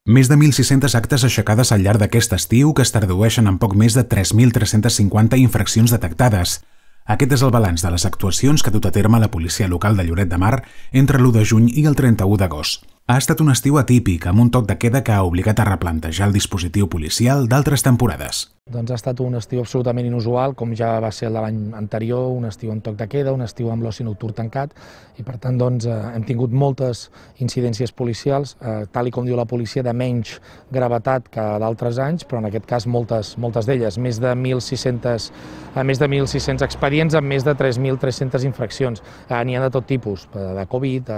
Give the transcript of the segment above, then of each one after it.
Més de 1.600 actes aixecades al llarg d'aquest estiu que es tradueixen en poc més de 3.350 infraccions detectades. Aquest és el balanç de les actuacions que ha dut a terme la policia local de Lloret de Mar entre l'1 de juny i el 31 d'agost. Ha estat un estiu atípic, amb un toc de queda que ha obligat a replantejar el dispositiu policial d'altres temporades. Doncs ha estat un estiu absolutament inusual, com ja va ser el de l'any anterior, un estiu amb toc de queda, un estiu amb l'oci nocturn tancat, i per tant hem tingut moltes incidències policials, tal com diu la policia, de menys gravetat que d'altres anys, però en aquest cas moltes d'elles, més de 1.600 expedients amb més de 3.300 infraccions. N'hi ha de tot tipus, de Covid,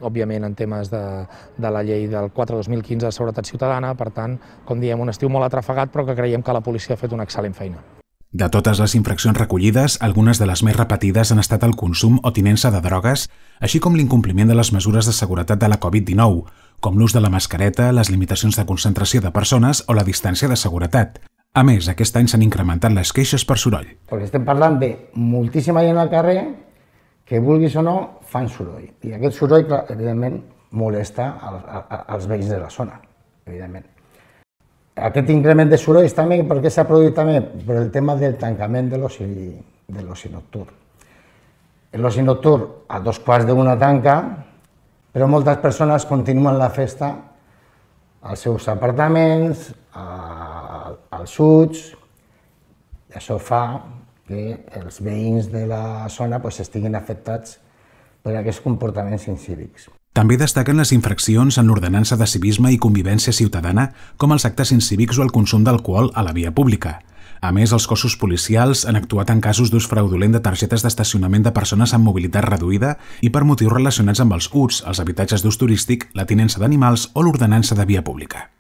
òbviament en temes de la llei del 4/2015 de seguretat ciutadana, per tant, com diem, un estiu molt atrafegat, però que creiem que la policia ha fet una excel·lent feina. De totes les infraccions recollides, algunes de les més repetides han estat el consum o tinença de drogues, així com l'incompliment de les mesures de seguretat de la Covid-19, com l'ús de la mascareta, les limitacions de concentració de persones o la distància de seguretat. A més, aquest any s'han incrementat les queixes per soroll. Perquè estem parlant de moltíssima gent al carrer que, vulguis o no, fan soroll. I aquest soroll, evidentment, molesta als veïns de la zona, evidentment. Aquest increment de sorolls també, per què s'ha produït també? Per el tema del tancament de l'oci nocturn. L'oci nocturn a 2:15 tanca, però moltes persones continuen la festa als seus apartaments, als xuts, i això fa que els veïns de la zona estiguin afectats per aquests comportaments incívics. També destaquen les infraccions en l'ordenança de civisme i convivència ciutadana, com els actes incívics o el consum d'alcohol a la via pública. A més, els cossos policials han actuat en casos d'ús fraudulent de targetes d'estacionament de persones amb mobilitat reduïda i per motius relacionats amb els UTS, els habitatges d'ús turístic, la tinença d'animals o l'ordenança de via pública.